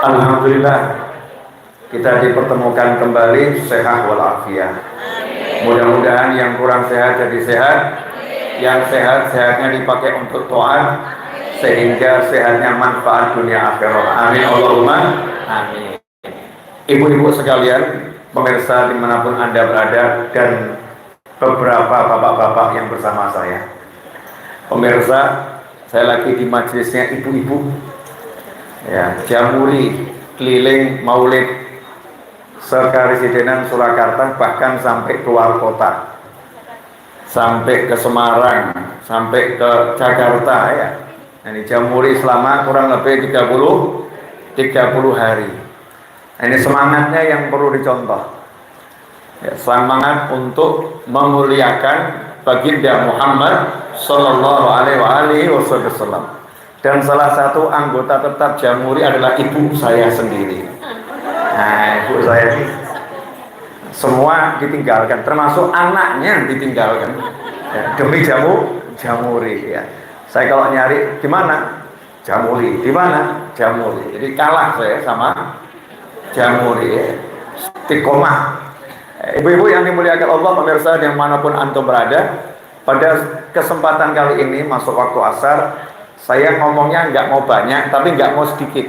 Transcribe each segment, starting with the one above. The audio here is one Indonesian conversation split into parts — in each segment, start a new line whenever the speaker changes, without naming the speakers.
Alhamdulillah kita dipertemukan kembali sehat walafiat. Mudah-mudahan yang kurang sehat jadi sehat, yang sehat sehatnya dipakai untuk taat sehingga sehatnya manfaat dunia akhirat. Amin Allahumma amin. Ibu-ibu sekalian, pemirsa dimanapun Anda berada, dan beberapa bapak-bapak yang bersama saya. Pemirsa, saya lagi di majelisnya ibu-ibu ya, Jamuri keliling Maulid Sekaresidenan Surakarta, bahkan sampai keluar kota, sampai ke Semarang, sampai ke Jakarta ya. Ini Jamuri selama kurang lebih 30 hari. Ini semangatnya yang perlu dicontoh ya, semangat untuk memuliakan baginda Muhammad Sallallahu Alaihi Wasallam. Dan salah satu anggota tetap Jamuri adalah ibu saya sendiri. Nah, ibu saya ini semua ditinggalkan, termasuk anaknya ditinggalkan ya, demi Jamuri ya. Saya kalau nyari gimana? Jamuri, di mana? Jamuri. Jadi kalah saya sama Jamuri ya. Istiqomah. Ibu-ibu yang dimuliakan Allah, pemirsa yang manapun antum berada, pada kesempatan kali ini masuk waktu asar, saya ngomongnya nggak mau banyak, tapi nggak mau sedikit.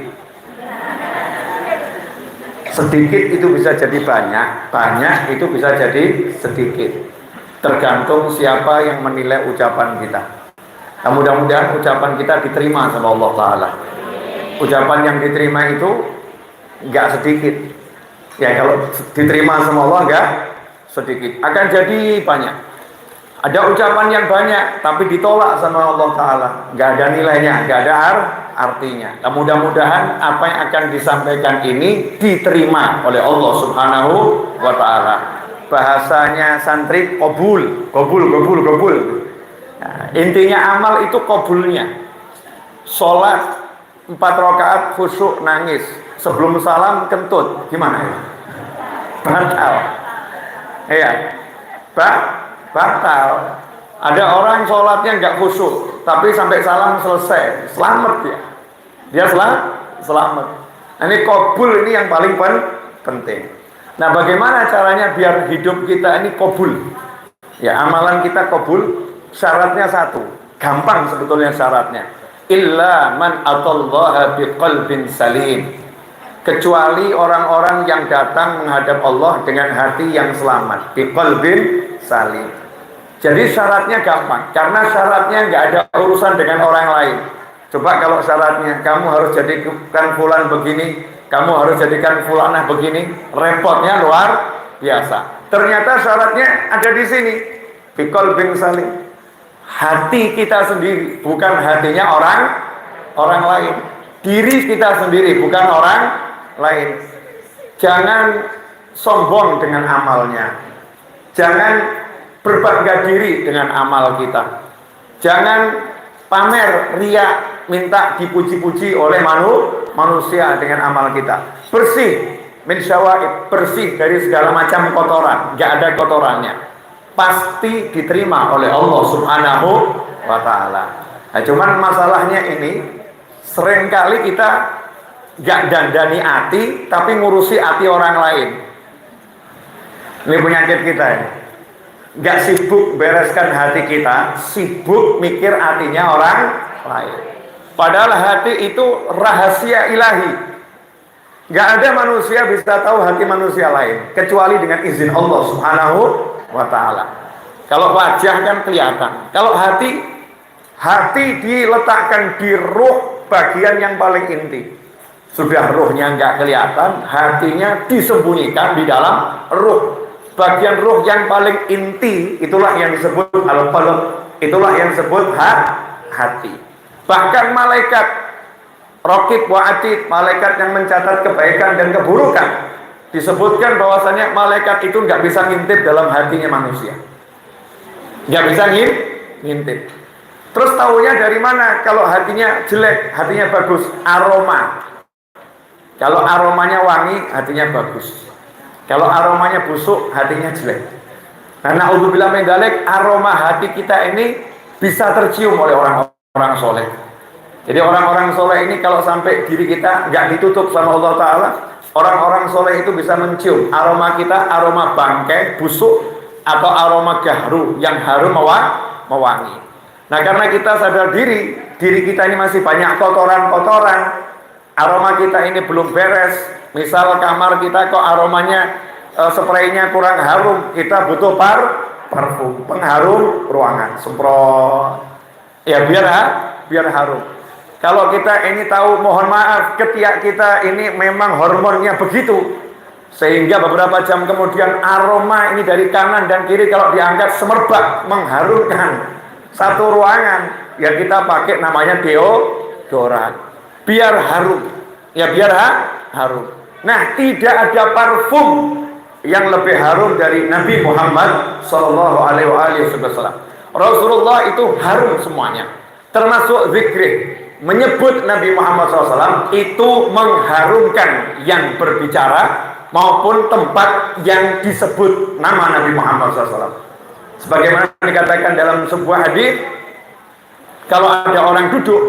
Sedikit itu bisa jadi banyak, banyak itu bisa jadi sedikit. Tergantung siapa yang menilai ucapan kita. Nah, mudah-mudahan ucapan kita diterima sama Allah Ta'ala. Ucapan yang diterima itu nggak sedikit. Ya, kalau diterima sama Allah nggak sedikit, akan jadi banyak. Ada ucapan yang banyak tapi ditolak sama Allah Ta'ala, nggak ada nilainya, nggak ada artinya. Nah, mudah-mudahan apa yang akan disampaikan ini diterima oleh Allah Subhanahu wa Ta'ala. Bahasanya santri qabul. Nah, intinya amal itu qabulnya. Sholat 4 rakaat khusyuk nangis, sebelum salam kentut, gimana ya? Batal. Iya, batal. Ada orang sholatnya nggak khusyuk, tapi sampai salam selesai, selamat ya. Dia selamat. Nah, ini qabul ini yang paling penting. Nah, bagaimana caranya biar hidup kita ini qabul? Ya, amalan kita qabul, syaratnya satu. Gampang sebetulnya syaratnya. Illa man atallaha biqalbin salim. Kecuali orang-orang yang datang menghadap Allah dengan hati yang selamat, biqalbin salim. Jadi syaratnya gampang, karena syaratnya nggak ada urusan dengan orang lain. Coba kalau syaratnya kamu harus jadikan fulan begini, kamu harus jadikan fulanah begini, repotnya luar biasa. Ternyata syaratnya ada di sini, biqalbin salim. Hati kita sendiri, bukan hatinya orang lain. Diri kita sendiri, bukan orang lain. Jangan sombong dengan amalnya. Jangan berbangga diri dengan amal kita. Jangan pamer, riya, minta dipuji-puji oleh manusia dengan amal kita. Bersih min syawaib, bersih dari segala macam kotoran, nggak ada kotorannya. Pasti diterima oleh Allah Subhanahu wa Ta'ala. Nah, cuman masalahnya ini seringkali kita nggak dandani hati, tapi ngurusi hati orang lain. Ini penyakit kita ya. Nggak sibuk bereskan hati kita, sibuk mikir hatinya orang lain. Padahal hati itu rahasia ilahi. Nggak ada manusia bisa tahu hati manusia lain kecuali dengan izin Allah Subhanahu wa Ta'ala. Kalau wajah kan kelihatan, kalau hati diletakkan di ruh, bagian yang paling inti. Sudah ruhnya nggak kelihatan, hatinya disembunyikan di dalam ruh. Bagian ruh yang paling inti itulah yang disebut al-qalb, itulah yang disebut hati. Bahkan malaikat raqib wa atid, malaikat yang mencatat kebaikan dan keburukan, disebutkan bahwasanya malaikat itu nggak bisa ngintip dalam hatinya manusia, nggak bisa ngintip. Terus tahunya dari mana kalau hatinya jelek, hatinya bagus? Aroma. Kalau aromanya wangi, hatinya bagus. Kalau aromanya busuk, hatinya jelek. Karena na'udzubillah min dzalik, aroma hati kita ini bisa tercium oleh orang-orang soleh. Jadi orang-orang soleh ini kalau sampai diri kita nggak ditutup sama Allah Ta'ala, orang-orang soleh itu bisa mencium aroma kita, aroma bangkai, busuk, atau aroma gahru yang harum mewangi. Nah karena kita sadar diri kita ini masih banyak kotoran-kotoran, aroma kita ini belum beres. Misal kamar kita kok aromanya spraynya kurang harum, kita butuh parfum, pengharum ruangan, semprot. Ya biar harum. Kalau kita ini tahu, mohon maaf, ketiak kita ini memang hormonnya begitu, sehingga beberapa jam kemudian aroma ini dari kanan dan kiri kalau diangkat semerbak mengharumkan satu ruangan, ya kita pakai namanya deodoran, biar harum, ya biar harum. Nah tidak ada parfum yang lebih harum dari Nabi Muhammad Sallallahu Alaihi Wasallam. Rasulullah itu harum semuanya, termasuk zikir. Menyebut Nabi Muhammad SAW itu mengharumkan yang berbicara maupun tempat yang disebut nama Nabi Muhammad SAW. Sebagaimana dikatakan dalam sebuah hadis, kalau ada orang duduk,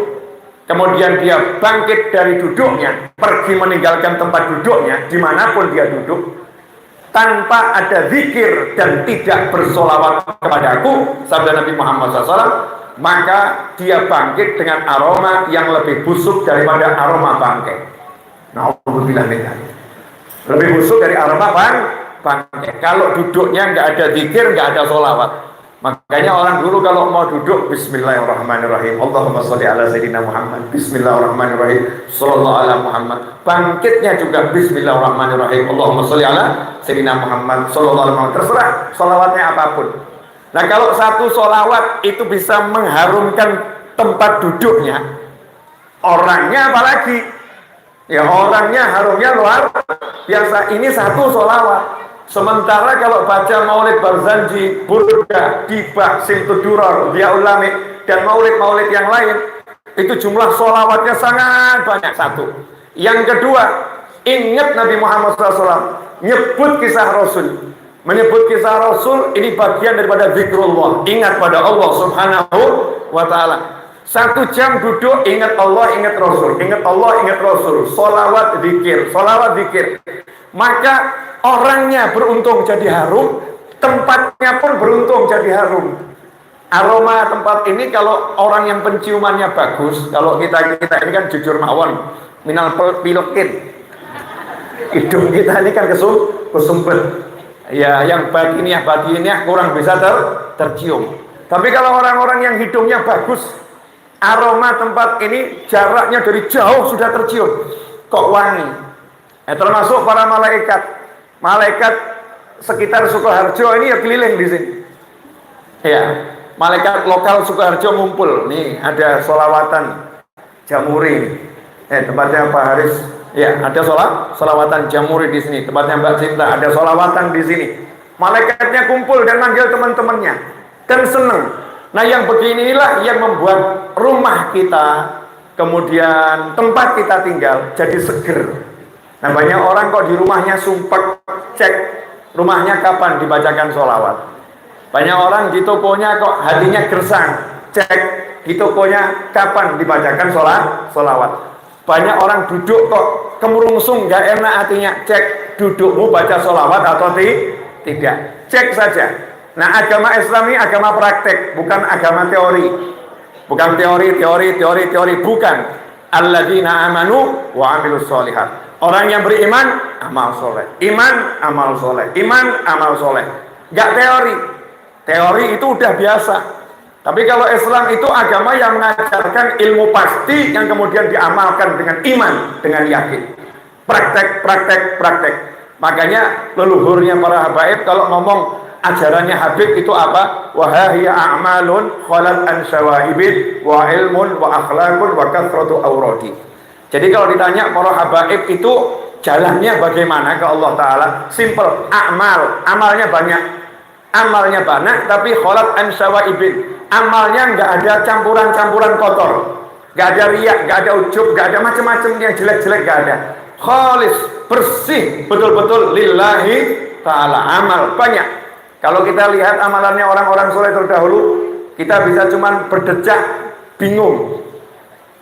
kemudian dia bangkit dari duduknya, pergi meninggalkan tempat duduknya, dimanapun dia duduk, tanpa ada zikir dan tidak bersolawat kepadaku, sabda Nabi Muhammad SAW, maka dia bangkit dengan aroma yang lebih busuk daripada aroma bangkai. Na'udzubillah min dzalik. Lebih busuk dari aroma bangkai. Kalau duduknya nggak ada zikir, nggak ada sholawat. Makanya orang dulu kalau mau duduk, Bismillahirrahmanirrahim, Allahumma sholli ala Sayyidina Muhammad, Bismillahirrahmanirrahim, Sallallahu ala Muhammad. Bangkitnya juga Bismillahirrahmanirrahim, Allahumma sholli ala Sayyidina Muhammad, Sallallahu alaihi Muhammad. Terserah sholawatnya apapun. Nah kalau satu sholawat itu bisa mengharumkan tempat duduknya, orangnya apalagi? Ya orangnya harumnya luar biasa. Ini satu sholawat. Sementara kalau baca Maulid Barzanji, Burda, Dibah, Simtuduror, Diaulami, dan maulid-maulid yang lain, itu jumlah sholawatnya sangat banyak. Satu. Yang kedua, ingat Nabi Muhammad SAW nyebut kisah Rasul. Menyebut kisah Rasul ini bagian daripada zikrullah, ingat pada Allah Subhanahu wa ta'ala. 1 jam duduk ingat Allah, ingat Rasul, ingat Allah, ingat Rasul, solawat zikir, maka orangnya beruntung jadi harum, tempatnya pun beruntung jadi harum. Aroma tempat ini kalau orang yang penciumannya bagus, kalau kita ini kan jujur mawon, minal pilokin, hidung kita ini kan kesumpet. Ya, yang batinnya kurang bisa tercium. Tapi kalau orang-orang yang hidungnya bagus, aroma tempat ini jaraknya dari jauh sudah tercium, kok wangi. Termasuk para malaikat sekitar Sukoharjo ini ya keliling di sini. Ya, malaikat lokal Sukoharjo ngumpul. Nih ada sholawatan Jamuri. Tempatnya Pak Haris. Ya, ada sholawatan Jamuri di sini. Tempatnya Mbak Cinta, ada sholawatan di sini. Malaikatnya kumpul dan manggil teman-temannya. Dan senang. Nah, yang beginilah yang membuat rumah kita, kemudian tempat kita tinggal jadi seger. Nah, banyak orang kok di rumahnya sumpek, cek rumahnya kapan dibacakan sholawat. Banyak orang di tokonya kok hatinya gersang, cek di tokonya kapan dibacakan sholawat. Banyak orang duduk kok kemurungsung, gak enak hatinya, cek dudukmu baca sholawat atau tidak, cek saja. Nah agama Islam ini agama praktek, bukan agama teori. Bukan teori, bukan. Alladzina amanu wa amilus sholihat. Orang yang beriman, amal soleh. Iman, amal soleh. Iman, amal soleh. Gak teori. Teori itu udah biasa. Tapi kalau Islam itu agama yang mengajarkan ilmu pasti yang kemudian diamalkan dengan iman, dengan yakin. Praktek. Makanya leluhurnya para habaib kalau ngomong ajarannya Habib itu apa? Wahhiya a'malun khalat an syawahibin wa ilmun wa akhlaqun wa kathratu awradi. Jadi kalau ditanya para habaib itu jalannya bagaimana ke Allah Ta'ala? Simple, amalnya banyak, tapi khalat an syawahibin. Amalnya nggak ada campuran-campuran kotor, nggak ada riak, nggak ada ujub, nggak ada macam-macam yang jelek-jelek, nggak ada. Khalis, bersih, betul-betul lillahi ta'ala. Amal banyak. Kalau kita lihat amalannya orang-orang soleh terdahulu, kita bisa cuman berdecak, bingung.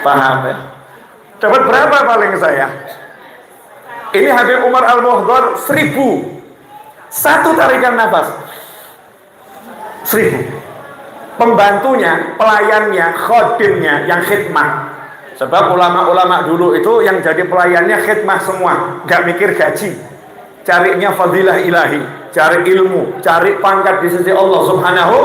Paham ya? Dapat berapa paling saya? Ini Habib Umar Al-Muhdar 1000. Satu tarikan nafas 1000. Pembantunya, pelayannya, khodimnya yang khidmah. Sebab ulama-ulama dulu itu yang jadi pelayannya khidmah semua, gak mikir gaji. Carinya fadilah ilahi, cari ilmu, cari pangkat di sisi Allah Subhanahu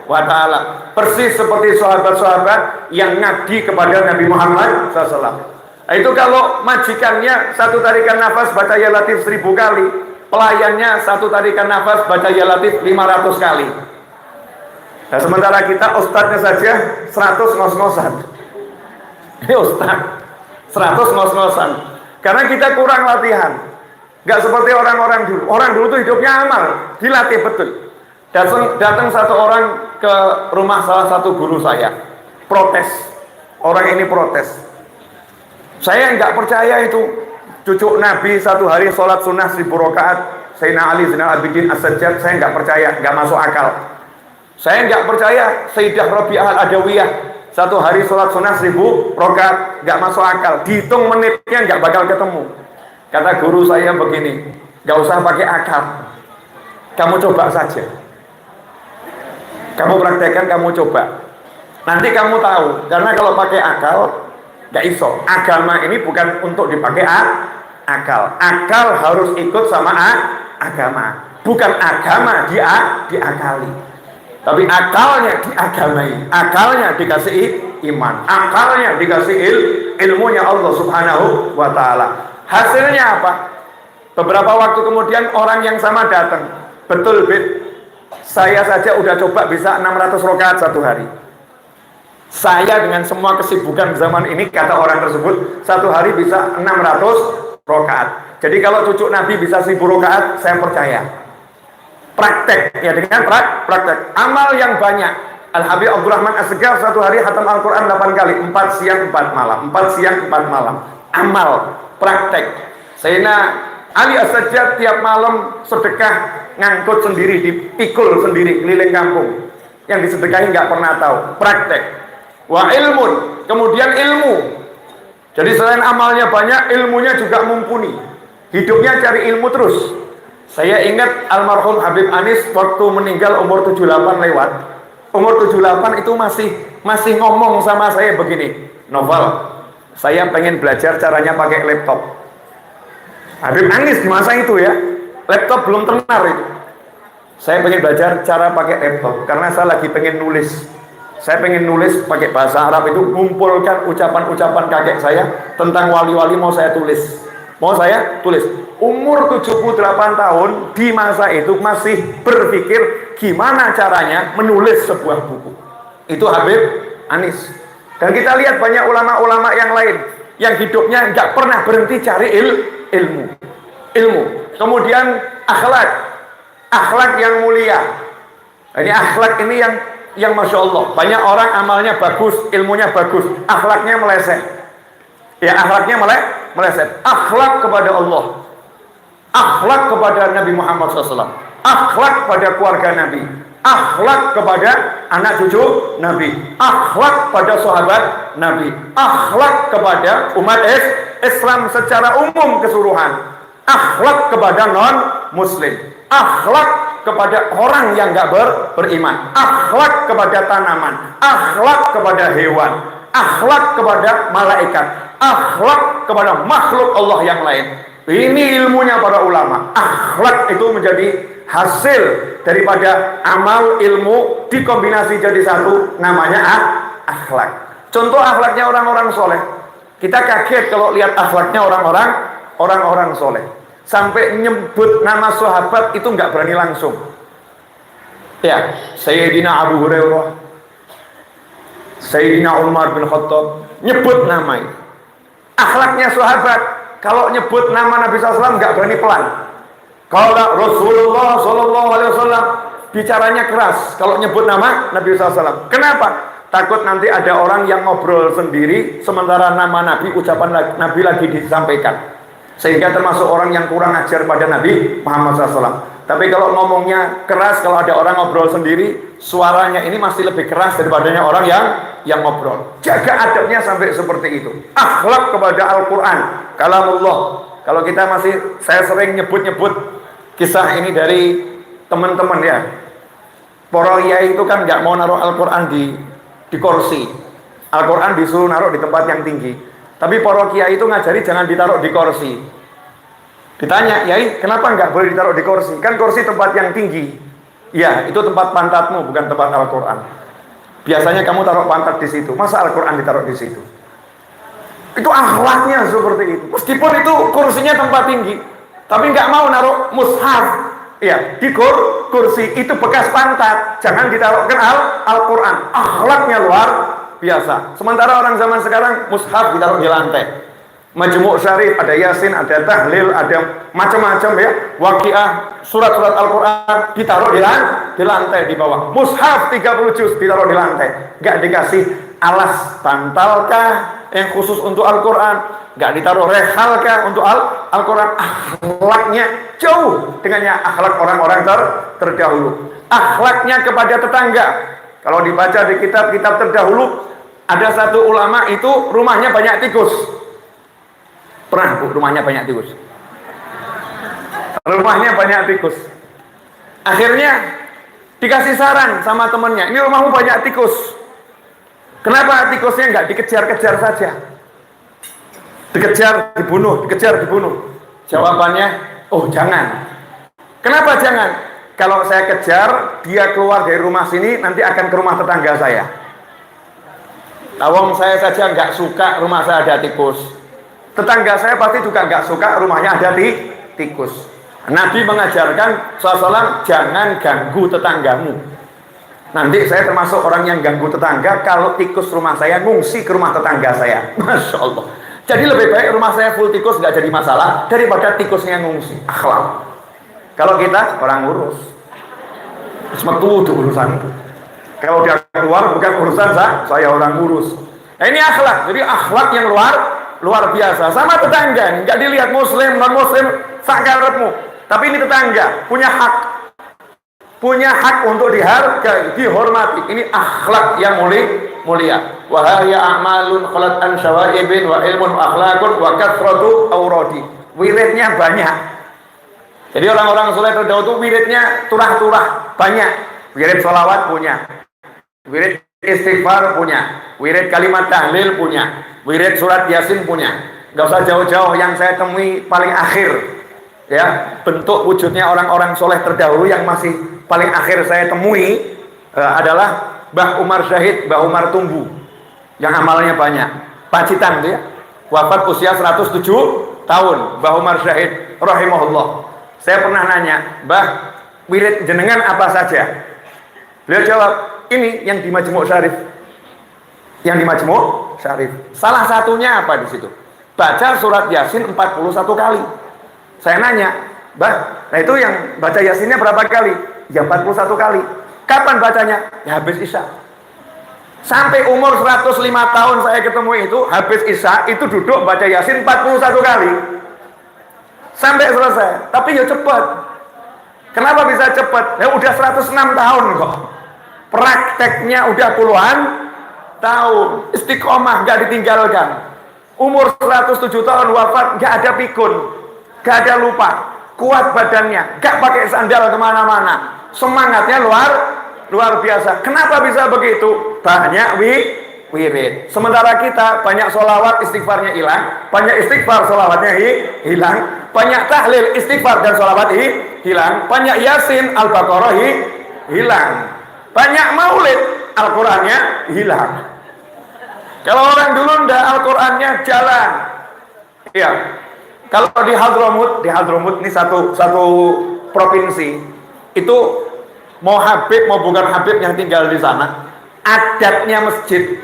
wa ta'ala. Persis seperti sahabat-sahabat yang ngabdi kepada Nabi Muhammad SAW. Itu kalau majikannya satu tarikan nafas baca ya latif 1000 kali, pelayannya satu tarikan nafas baca ya latif 500 kali. Nah, sementara kita ustadznya saja 100 ngos-ngosan. Ini ustadz 100 ngos-ngosan. Karena kita kurang latihan. Gak seperti orang-orang dulu. Orang dulu tuh hidupnya amal, dilatih betul. Datang satu orang ke rumah salah satu guru saya, protes. Orang ini protes. Saya nggak percaya itu cucu Nabi satu hari sholat sunnah 1000 rakaat. Sayyidina Ali Zainal Abidin As-Sajjad, saya nggak percaya, nggak masuk akal. Saya nggak percaya Sayyidah Rabi'ah Al-Adawiyah satu hari sholat sunnah 1000 rakaat, nggak masuk akal. Dihitung menitnya nggak bakal ketemu. Kata guru saya begini, nggak usah pakai akal, kamu coba saja. Kamu praktekkan, kamu coba. Nanti kamu tahu. Karena kalau pakai akal nggak iso. Agama ini bukan untuk dipakai akal. Akal harus ikut sama agama. Bukan agama diakali. Tapi akalnya diagamai, akalnya dikasih iman, akalnya dikasih ilmunya Allah Subhanahu wa ta'ala. Hasilnya apa? Beberapa waktu kemudian orang yang sama datang. Betul, Bid, saya saja udah coba bisa 600 rakaat satu hari. Saya dengan semua kesibukan zaman ini, kata orang tersebut, satu hari bisa 600 rakaat. Jadi kalau cucu Nabi bisa 1000 rakaat, saya percaya. Praktek, ya dengan praktek. Amal yang banyak. Al-Habib Abdurrahman As-Segar satu hari khatam Al-Quran 8 kali, 4 siang 4 malam, 4 siang 4 malam. Amal, praktek. Sayyidina Ali As-Sajjad tiap malam sedekah, ngangkut sendiri, dipikul sendiri keliling kampung. Yang disedekahi nggak pernah tahu. Praktek. Wa ilmun, kemudian ilmu. Jadi selain amalnya banyak, ilmunya juga mumpuni. Hidupnya cari ilmu terus. Saya ingat almarhum Habib Anis waktu meninggal umur 78 lewat. Umur 78 itu masih ngomong sama saya begini, Novel, saya pengen belajar caranya pakai laptop. Habib Anis di masa itu ya, laptop belum tenar itu. Saya pengen belajar cara pakai laptop karena saya lagi pengen nulis. Saya pengen nulis pakai bahasa Arab itu, kumpulkan ucapan-ucapan kakek saya tentang wali-wali mau saya tulis. Umur 78 tahun di masa itu masih berpikir gimana caranya menulis sebuah buku. Itu Habib Anis. Dan kita lihat banyak ulama-ulama yang lain yang hidupnya nggak pernah berhenti cari ilmu. Kemudian akhlak yang mulia. Ini akhlak ini yang Masya Allah. Banyak orang amalnya bagus, ilmunya bagus, akhlaknya meleset. Ya, akhlaknya meleset. Akhlak kepada Allah, akhlak kepada Nabi Muhammad SAW, akhlak pada keluarga Nabi, akhlak kepada anak cucu Nabi, akhlak pada sahabat Nabi, akhlak kepada umat Islam secara umum keseluruhan, akhlak kepada non-muslim, akhlak kepada orang yang nggak beriman, akhlak kepada tanaman, akhlak kepada hewan, akhlak kepada malaikat, akhlak kepada makhluk Allah yang lain. Ini ilmunya para ulama. Akhlak itu menjadi hasil daripada amal ilmu dikombinasi jadi satu, namanya akhlak. Contoh akhlaknya orang-orang soleh. Kita kaget kalau lihat akhlaknya orang-orang soleh. sampai nyebut nama sahabat itu nggak berani langsung. Ya, Sayyidina Abu Hurairah, Sayyidina Umar bin Khattab, nyebut nama itu. Akhlaknya sahabat, kalau nyebut nama Nabi SAW nggak berani pelan. Kalau Rasulullah SAW bicaranya keras kalau nyebut nama Nabi SAW. Kenapa? Takut nanti ada orang yang ngobrol sendiri sementara nama Nabi, ucapan Nabi lagi disampaikan, sehingga termasuk orang yang kurang ajar pada Nabi Muhammad SAW. Tapi kalau ngomongnya keras, kalau ada orang ngobrol sendiri, suaranya ini masih lebih keras daripada orang yang ngobrol. Jaga adabnya sampai seperti itu. Akhlak kepada Al-Quran, kalamullah. Kalau kita saya sering nyebut-nyebut kisah ini dari teman-teman ya. Para kiai itu kan nggak mau naruh Al-Quran di kursi. Al-Quran disuruh naruh di tempat yang tinggi. Tapi para kiai itu ngajari jangan ditaruh di kursi. Ditanya, Yai, kenapa nggak boleh ditaruh di kursi? Kan kursi tempat yang tinggi. Ya, itu tempat pantatmu, bukan tempat Al-Quran. Biasanya kamu taruh pantat di situ. Masa Al-Quran ditaruh di situ? Itu akhlaknya seperti itu. Meskipun itu kursinya tempat tinggi, tapi nggak mau naruh mushaf. Ya, di kursi itu bekas pantat, jangan ditaruhkan Al-Quran. Akhlaknya luar biasa. Sementara orang zaman sekarang mushaf ditaruh di lantai. Majmu' Syarif, ada Yasin, ada Tahlil, ada macam-macam ya. Waqiah, surat-surat Al-Quran ditaruh di lantai di bawah. Mushaf 30 juz ditaruh di lantai. Nggak dikasih alas bantalkah yang khusus untuk Al-Quran, nggak ditaruh rehalkah untuk Al-Quran. Akhlaknya jauh dengannya akhlak orang-orang terdahulu. Akhlaknya kepada tetangga. Kalau dibaca di kitab-kitab terdahulu, ada satu ulama itu rumahnya banyak tikus. Pernah Bu, rumahnya banyak tikus? Rumahnya banyak tikus. Akhirnya dikasih saran sama temennya, ini rumahmu banyak tikus, kenapa tikusnya nggak dikejar-kejar saja? Dikejar, dibunuh, dikejar, dibunuh. Jawabannya, oh jangan. Kenapa jangan? Kalau saya kejar, dia keluar dari rumah sini, nanti akan ke rumah tetangga saya. Tawang saya saja nggak suka rumah saya ada tikus. Tetangga saya pasti juga nggak suka rumahnya ada tikus. Nabi mengajarkan SAW, jangan ganggu tetanggamu. Nanti saya termasuk orang yang ganggu tetangga kalau tikus rumah saya ngungsi ke rumah tetangga saya. Masya Allah. Jadi lebih baik rumah saya full tikus nggak jadi masalah daripada tikusnya ngungsi. Akhlak. Kalau kita orang ngurus, semetu itu urusan. Kalau dia keluar bukan urusan saya orang ngurus. Nah, ini akhlak. Jadi akhlak yang luar biasa. Sama tetangga, nggak dilihat muslim non muslim sakarepmu. Tapi ini tetangga punya hak untuk dihargai, dihormati. Ini akhlak yang mulia. Wa hiya a'malun khalat an syawaibin wa ilmun akhlaqun wa kathratu awradi. Wiridnya banyak. Jadi orang-orang soleh terdahulu itu wiridnya turah-turah banyak. Wirid sholawat punya, wirid istighfar punya, wirid kalimat tahlil punya, wirid surat Yasin punya. Gak usah jauh-jauh, yang saya temui paling akhir ya, bentuk wujudnya orang-orang soleh terdahulu yang masih paling akhir saya temui adalah Mbah Umar Syahid, Mbah Umar Tumbu yang amalnya banyak, Pacitan ya, wafat usia 107 tahun Mbah Umar Syahid rahimahullah. Saya pernah nanya, Mbah, wirid jenengan apa saja? Beliau jawab, ini yang di Majmu' Syarif. Yang di Majmu' Syarif. Salah satunya apa di situ? Baca surat Yasin 41 kali. Saya nanya, Mbah, nah itu yang baca Yasinnya berapa kali? Ya 41 kali. Kapan bacanya? Ya habis Isya. Sampai umur 105 tahun saya ketemu itu, habis Isya itu duduk baca Yasin 41 kali. Sampai selesai. Tapi ya cepat. Kenapa bisa cepat? Ya udah 106 tahun kok. Prakteknya udah puluhan tahun. Istiqomah gak ditinggalkan. Umur 107 tahun wafat, gak ada pikun, gak ada lupa. Kuat badannya, gak pakai sandal kemana-mana. Semangatnya luar biasa. Kenapa bisa begitu? Banyak wirid. Sementara kita banyak sholawat, istighfarnya hilang. Banyak istighfar, sholawatnya hilang. Banyak tahlil, istighfar dan sholawat hilang. Banyak Yasin, Al-Baqarah hilang. Banyak maulid, Al-Qurannya hilang. Kalau orang dulu ndak, Al-Qurannya jalan. Ya. Kalau di Hadramut ini satu provinsi, itu mau Habib mau bukan Habib yang tinggal di sana, adatnya masjid.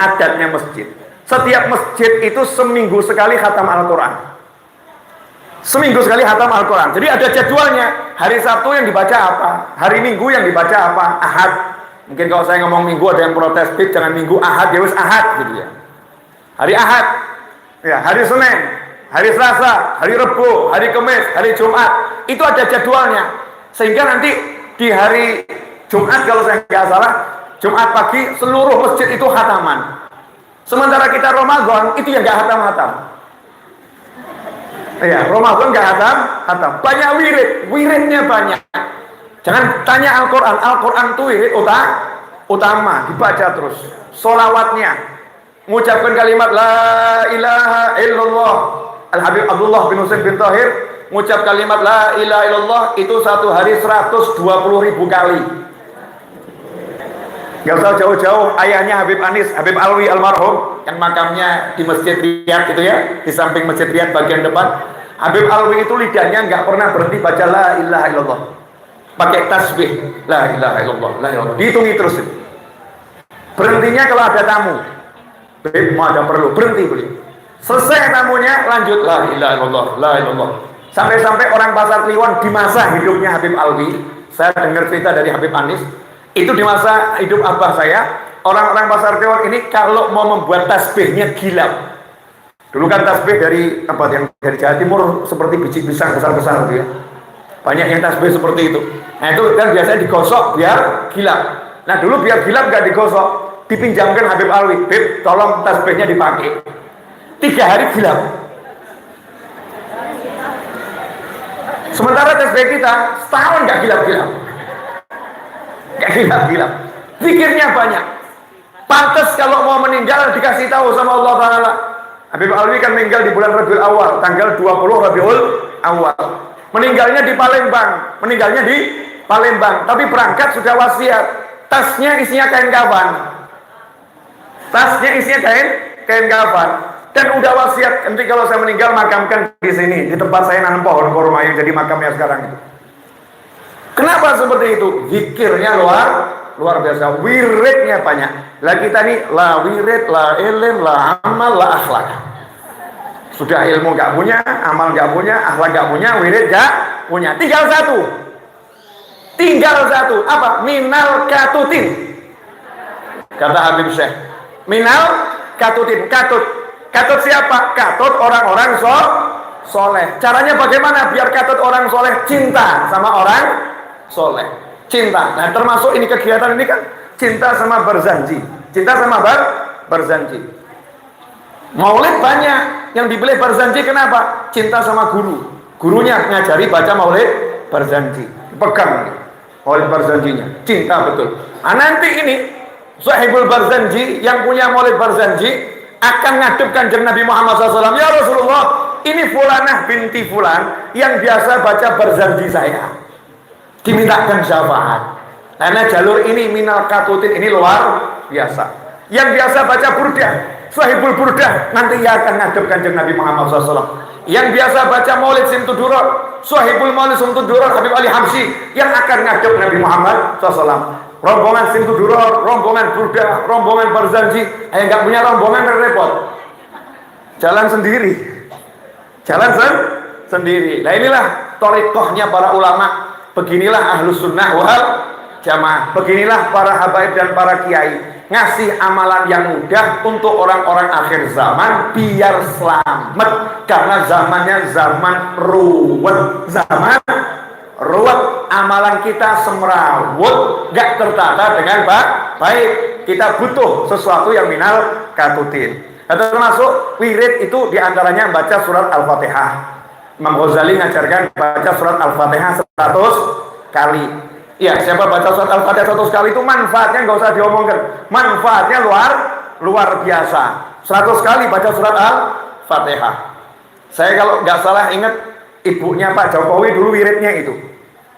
Setiap masjid itu seminggu sekali khatam Al-Quran. Seminggu sekali khatam Al-Quran. Jadi ada jadwalnya. Hari Sabtu yang dibaca apa? Hari Minggu yang dibaca apa? Ahad. Mungkin kalau saya ngomong Minggu ada yang protes, jangan Minggu, Ahad, ya wis Ahad gitu ya. Hari Ahad, ya, hari Senin, hari Selasa, hari Rabu, hari Kamis, hari Jumat, itu ada jadwalnya. Sehingga nanti di hari Jumat kalau saya nggak salah, Jumat pagi seluruh masjid itu khataman. Sementara kita Ramadan itu yang nggak khatam. Ya, Ramadan nggak khatam. Banyak wiridnya banyak. Jangan tanya Al-Quran itu wirid utama, dibaca terus. Solawatnya, mengucapkan kalimat La ilaha illallah. Al-Habib Abdullah bin Husain bin Tahir mengucap kalimat La ilaha illallah itu satu hari 120.000 kali. Gak usah jauh-jauh, ayahnya Habib Anis, Habib Alwi almarhum, yang makamnya di Masjid Riyad itu ya, di samping Masjid Riyad bagian depan. Habib Alwi itu lidahnya nggak pernah berhenti baca La ilaha illallah, pakai tasbih La ilaha illallah, La ilaha illallah, dihitungi terus itu. Berhentinya kalau ada tamu, Habib mau ada perlu, berhenti beliau. Selesai tamunya, lanjut La ilaha illallah, La ilaha illallah. Sampai-sampai orang Pasar Kliwon di masa hidupnya Habib Alwi, saya dengar cerita dari Habib Anis, itu di masa hidup abah saya, orang-orang Pasar Kliwon ini kalau mau membuat tasbihnya gilap. Dulu kan tasbih dari yang dari Jawa Timur seperti biji pisang besar-besar gitu ya. Banyak yang tasbih seperti itu. Nah itu kan biasanya digosok biar gilap. Nah dulu biar gilap gak digosok, dipinjamkan Habib Alwi, Bib tolong tasbihnya dipakai. 3 hari gilap. Sementara tasbih kita setahun gak gilap-gilap. Gak gilap-gilap. Zikirnya banyak. Pantas kalau mau meninggal dikasih tahu sama Allah Ta'ala. Habib Alwi kan meninggal di bulan Rabiul Awal, tanggal 20 Rabiul Awal. Meninggalnya di Palembang, tapi berangkat sudah wasiat. Tasnya isinya kain kafan. Dan udah wasiat, nanti kalau saya meninggal makamkan di sini, di tempat saya nanam pohon kurma yang jadi makamnya sekarang itu. Kenapa seperti itu? Zikirnya luar biasa, wiridnya banyak. Lah kita nih la wirid, la ilm, la amal, la akhlak. Sudah ilmu gak punya, amal gak punya, akhlak gak punya, wirid gak punya. Tinggal satu. Apa? Minal katutin. Kata Habib Syekh. Minal katutin. Katut siapa? Katut orang-orang soleh. Caranya bagaimana biar katut orang soleh? Cinta sama orang soleh. Cinta. Nah termasuk ini kegiatan ini kan cinta sama berjanji. Maulid banyak yang dipilih berjanji. Kenapa? Cinta sama guru. Gurunya ngajari baca maulid berjanji. Pegang maulid berjanjinya. Cinta betul. Nah nanti ini Sahibul Barzanji yang punya maulid berjanji akan ngadep kanjeng Nabi Muhammad SAW. Ya Rasulullah, ini fulanah binti fulan yang biasa baca berjanji saya, dimintakan syafaat. Karena jalur ini minal katutin ini luar biasa. Yang biasa baca burdah, Sahibul Burdah, nanti ia akan ngadep kanjeng Nabi Muhammad SAW. Yang biasa baca maulid Simtudurat, Sahibul Maulid Simtudurat Habib Ali Hamsi, yang akan ngadep Nabi Muhammad SAW. Rombongan Simtudurat, rombongan Burdah, rombongan Barzanji, nggak punya rombongan repot. Jalan sendiri. Nah inilah thariqahnya para ulama. Beginilah ahlus sunnah wal jamaah. Beginilah para habaib dan para kiai. Ngasih amalan yang mudah untuk orang-orang akhir zaman biar selamat. Karena zamannya zaman ruwet. Amalan kita semrawut, gak tertata dengan baik. Kita butuh sesuatu yang minal katutin. Dan termasuk wirid itu diantaranya baca surat Al-Fatihah. Imam Ghazali ngajarkan baca surat Al-Fatihah 100 kali. Iya, siapa baca surat Al-Fatihah 100 kali itu manfaatnya nggak usah diomongkan. Manfaatnya luar biasa. 100 kali baca surat Al-Fatihah. Saya kalau nggak salah ingat ibunya Pak Jokowi dulu wiridnya itu.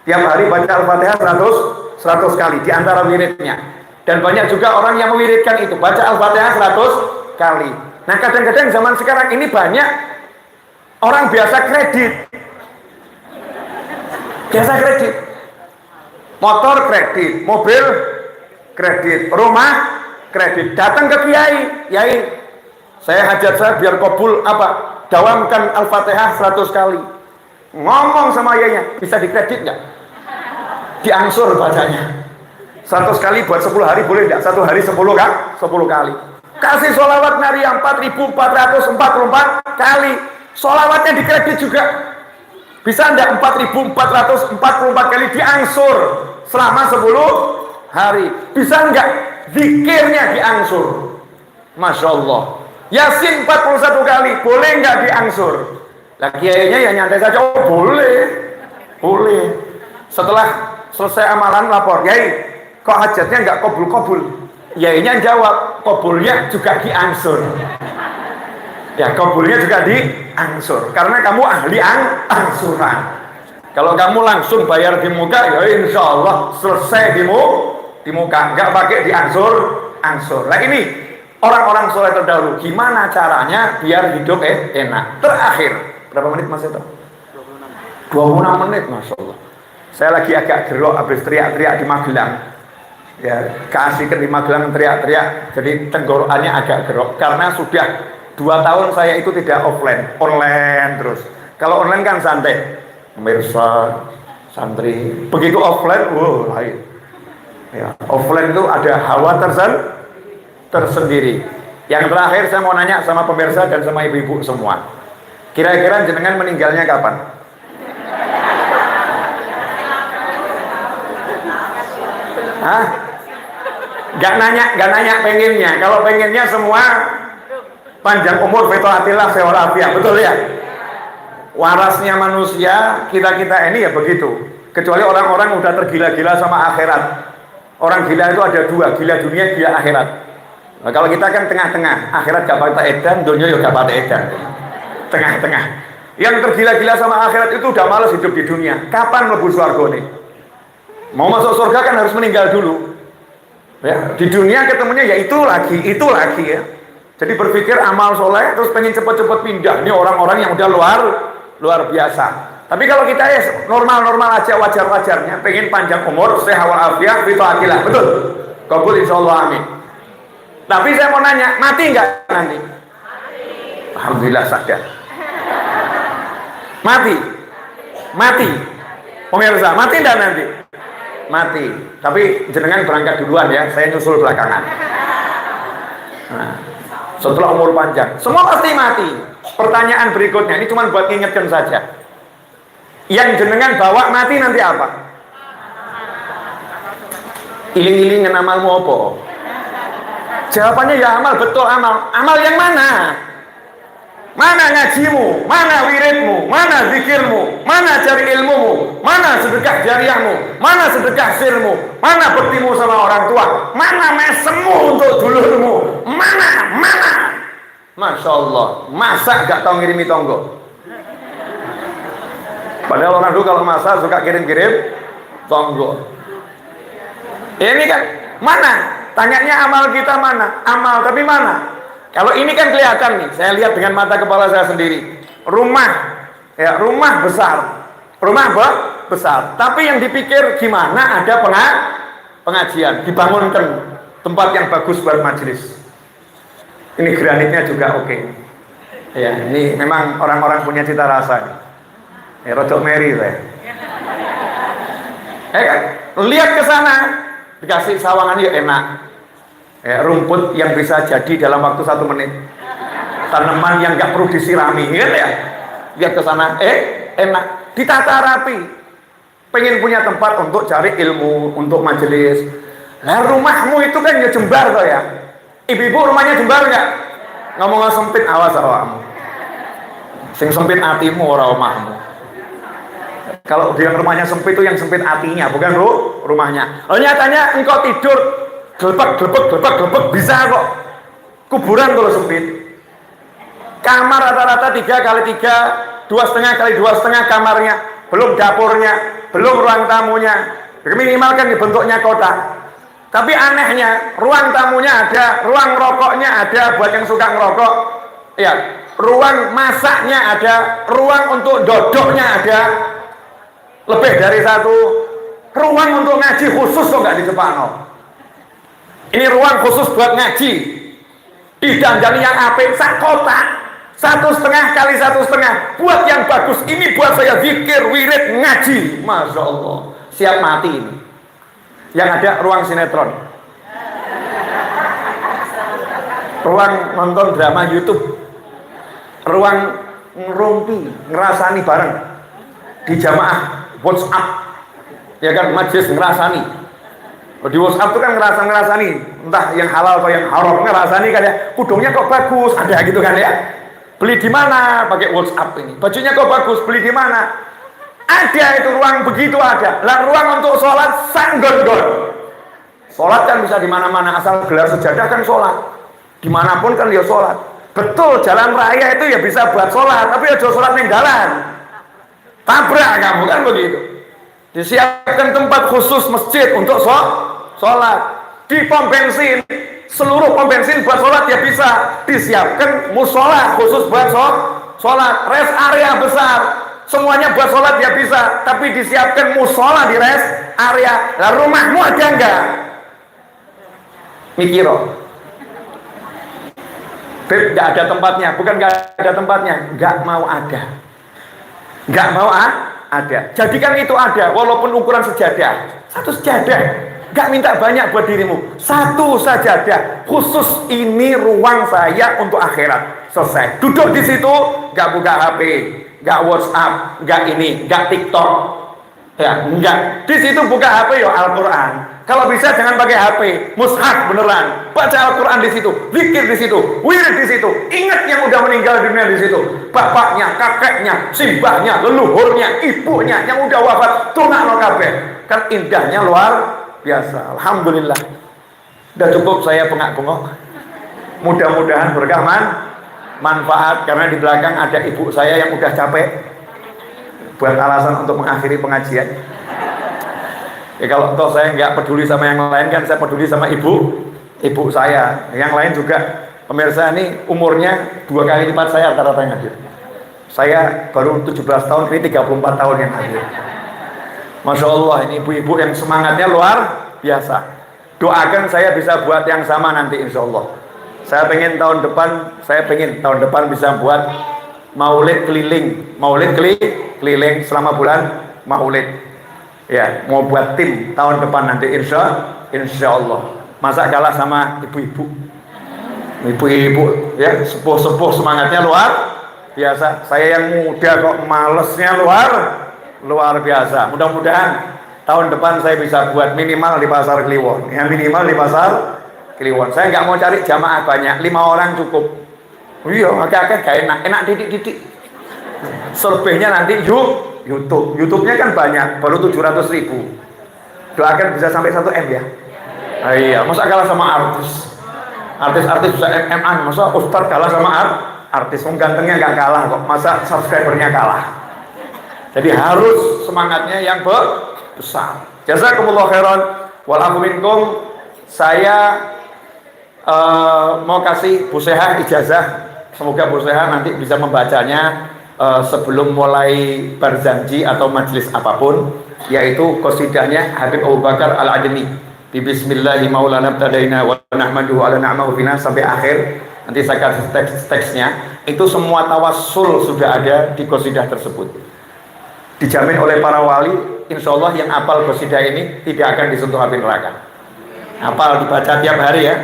Tiap hari baca Al-Fatihah 100 kali di antara wiridnya. Dan banyak juga orang yang mewiridkan itu, baca Al-Fatihah 100 kali. Nah kadang-kadang zaman sekarang ini banyak Orang biasa kredit. Biasa kredit. Motor kredit, mobil kredit, rumah kredit. Datang ke kiai, kiai, saya hajat saya biar kabul apa? Dawamkan Al-Fatihah 100 kali. Ngomong sama yainya, bisa dikredit nggak? Diangsur bacanya. 100 kali buat 10 hari boleh nggak? 1 hari 10 kan? 10 kali. Kasih sholawat Nabi 4.444 kali. Sholawatnya dikredit juga. Bisa nggak 4.444 kali diangsur selama 10 hari? Bisa nggak zikirnya diangsur? Masya Allah. Yasin 41 kali, boleh nggak diangsur? Lah kiainya ya nyantai saja, oh boleh. Boleh. Setelah selesai amalan lapor, Yai, kok hajatnya nggak kabul-kabul? Yainya jawab, kabulnya juga diangsur. Ya, kabulnya juga diangsur. Karena kamu ahli angsuran. Kalau kamu langsung bayar di muka, ya insya Allah selesai di muka. Nggak pakai diangsur. Nah ini orang-orang soleh terdahulu, gimana caranya biar hidup enak? Terakhir, berapa menit Mas itu? 26 menit, Masya Allah. Saya lagi agak gerok habis teriak-teriak di Magelang. Ya, keasikan di Magelang teriak-teriak, jadi tenggorokannya agak gerok. Karena sudah 2 tahun saya itu tidak offline, online terus. Kalau online kan santai, pemirsa, santri. Begitu offline, lain. Ya, offline itu ada hawa tersendiri. Yang terakhir saya mau nanya sama pemirsa dan sama ibu-ibu semua. Kira-kira jenengan meninggalnya kapan? Hah? Gak nanya pengennya. Kalau pengennya semua panjang umur, fitoatillah, sewalafiah, betul ya? Warasnya manusia, kita ini ya begitu. Kecuali orang-orang udah tergila-gila sama akhirat. Orang gila itu ada 2, gila dunia, gila akhirat. Nah, kalau kita kan tengah-tengah, akhirat gak patah edan, dunia juga gak patah edan. Tengah-tengah. Yang tergila-gila sama akhirat itu udah males hidup di dunia. Kapan mlebu surga nih? Mau masuk surga kan harus meninggal dulu. Ya, di dunia ketemunya ya itu lagi ya. Jadi berpikir amal soleh terus pengen cepet-cepet pindah. Ini orang-orang yang udah luar biasa. Tapi kalau kita ya normal-normal aja, wajar-wajarnya, pengen panjang umur, sehat walafiat, fitoatillah, betul? Kabul insyaallah, amin. Tapi saya mau nanya, mati nggak nanti? Alhamdulillah sadar. Mati. Pemirsa, mati nggak nanti? Mati. Tapi jenengan berangkat duluan ya, saya nyusul belakangan. Nah, setelah umur panjang, semua pasti mati. Pertanyaan berikutnya, ini cuma buat ngingetkan saja. Yang jenengan bawa mati nanti apa? Iling-ilingen amalmu apa? Jawabannya ya amal, betul amal. Amal yang mana? Mana ngajimu? Mana wiridmu? Mana zikirmu? Mana cari ilmumu? Mana sedekah jariahmu? Mana sedekah sirmu? Mana bektimu sama orang tua? Mana mesemmu untuk dulurmu? Mana? Masya Allah, masa gak tau ngirimi tonggo? Padahal orang dulu kalau masak suka kirim-kirim tonggo. Ini kan mana? Tanyanya amal kita mana? Amal tapi mana? Kalau ini kan kelihatan nih, saya lihat dengan mata kepala saya sendiri. Rumah besar. Tapi yang dipikir gimana ada pengajian, dibangunkan tempat yang bagus buat majelis. Ini granitnya juga oke. Ya, ini memang orang-orang punya cita rasa. Rodok meri saya. Lihat ke sana, dikasih sawangan ya enak. Rumput yang bisa jadi dalam waktu 1 menit, tanaman yang gak perlu disirami, kan ya? Lihat ke sana, enak, ditata rapi. Pengen punya tempat untuk cari ilmu, untuk majelis. Nah, rumahmu itu kan ya jembar toh ya. Ibu-ibu rumahnya jembar nggak? Ngomong sempit, awas awakmu. Sing sempit hatimu ora omahmu. Kalau dia rumahnya sempit itu yang sempit hatinya, bukan rumahnya. Oh, nyatanya engkau tidur gelebek bisa kok. Kuburan kalau sempit. Kamar rata-rata 3x3, 2,5x2,5 kamarnya, belum dapurnya, belum ruang tamunya. Minimal kan dibentuknya kotak. Tapi anehnya, ruang tamunya ada, ruang rokoknya ada buat yang suka ngerokok. Ya, ruang masaknya ada, ruang untuk dodoknya ada, lebih dari satu. Ruang untuk ngaji khusus kok nggak diciptakan. Ini ruang khusus buat ngaji, didandani yang apik sak kotak, 1,5 kali 1,5, buat yang bagus. Ini buat saya zikir, wirid, ngaji. Masya Allah, siap mati ini. Yang ada ruang sinetron, ruang nonton drama YouTube, ruang ngerumpi, ngerasani bareng di jamaah WhatsApp, ya kan, majlis ngerasani. Di WhatsApp itu kan ngerasani, entah yang halal atau yang haram, ngerasani kan ya, kudungnya kok bagus, ada gitu kan ya. Beli di mana? Pakai WhatsApp ini. Bajunya kok bagus, beli di mana? Ada itu ruang, begitu ada. Lah ruang untuk sholat sanggol-gol. Sholat kan bisa di mana-mana, asal gelar sejadah kan sholat. Dimanapun kan dia sholat. Betul, jalan raya itu ya bisa buat sholat, tapi ya sholat ning dalan. Tabrak kamu kan begitu. Disiapkan tempat khusus masjid untuk sholat. Di pom bensin, seluruh pom bensin buat sholat ya bisa. Disiapkan musola khusus buat sholat. Rest area besar, semuanya buat sholat ya bisa. Tapi disiapkan musola di rest area. Lah rumahmu ada enggak? Mikiro. Beb, nggak ada tempatnya, bukan nggak ada tempatnya, nggak mau ada, nggak mau ada. Jadikan itu ada, walaupun ukuran sejadah, 1 sejadah, nggak minta banyak buat dirimu, 1 sajadah, khusus ini ruang saya untuk akhirat, selesai. Duduk di situ, nggak buka HP, nggak WhatsApp, nggak ini, nggak TikTok, ya, nggak. Di situ buka HP ya Al-Quran. Kalau bisa jangan pakai HP, mushaf beneran, baca Al-Quran di situ, zikir di situ, wirid di situ, ingat yang udah meninggal dunia di situ, bapaknya, kakeknya, simbahnya, leluhurnya, ibunya yang udah wafat, tunakno kabeh. Kan indahnya luar biasa. Alhamdulillah. Udah cukup saya bengak-bengok. Mudah-mudahan berkah manfaat, karena di belakang ada ibu saya yang udah capek buat alasan untuk mengakhiri pengajian. Ya kalau toh saya nggak peduli sama yang lain kan, saya peduli sama ibu saya. Yang lain juga pemirsa ini umurnya 2 kali lipat saya rata-rata yang hadir. Saya baru 17 tahun, ini 34 tahun yang hadir. Masya Allah, ini ibu-ibu yang semangatnya luar biasa. Doakan saya bisa buat yang sama nanti insya Allah. Saya pengen tahun depan bisa buat maulid keliling selama bulan maulid. Ya, mau buat tim tahun depan nanti insya Allah. Masa kalah sama ibu-ibu ya, sepuh-sepuh semangatnya luar biasa. Saya yang muda kok malesnya luar biasa. Mudah-mudahan tahun depan saya bisa buat minimal di Pasar Kliwon. Yang minimal di Pasar Kliwon. Saya nggak mau cari jamaah banyak, 5 orang cukup. Iya, agak-agak gak enak didik. Selebihnya nanti YouTube-nya kan banyak, baru 700.000. Doakan bisa sampai 1 M ya. Iya, masa kalah sama artis bisa MM-an, masa Ustadz kalah sama artis, gantengnya nggak kalah kok, masa subscribernya kalah. Jadi harus semangatnya yang besar. Jazakumullah khairan wal minkum. Saya mau kasih Bu Seha ijazah, semoga Bu Seha nanti bisa membacanya sebelum mulai berjanji atau majelis apapun, yaitu qasidahnya Habib Abu Bakar Al-Ademi di Bismillahi maulana btadaina wa nahmaduhu ala na'mahu fina sampai akhir. Nanti saya kasih teksnya. Itu semua tawassul sudah ada di qasidah tersebut, dijamin oleh para wali. Insya Allah yang apal qasidah ini tidak akan disentuh api neraka. Apal dibaca tiap hari ya,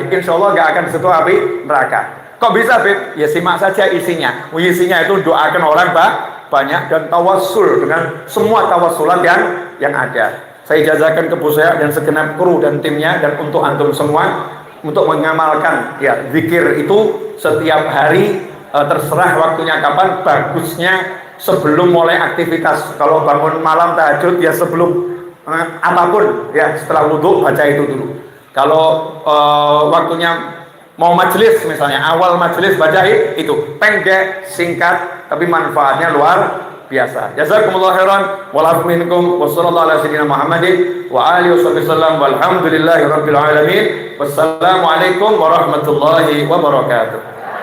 insya Allah gak akan disentuh api neraka. Kok bisa, Beb? Ya simak saja isinya. Isinya itu doakan orang banyak dan tawassul dengan semua tawassulan yang ada. Saya ijazahkan ke Bu Seha dan segenap kru dan timnya, dan untuk antum semua untuk mengamalkan ya zikir itu setiap hari, terserah waktunya kapan. Bagusnya sebelum mulai aktivitas. Kalau bangun malam tahajud ya sebelum apapun ya, setelah wudhu baca itu dulu. Kalau waktunya mau majelis misalnya, awal majelis baca itu, pendek, singkat, tapi manfaatnya luar biasa. Jazakumullah khairan wal minkum wa sallallahu ala sayyidina Muhammadin wa alihi wasallam walhamdulillahi rabbil alamin. Wassalamualaikum warahmatullahi wabarakatuh.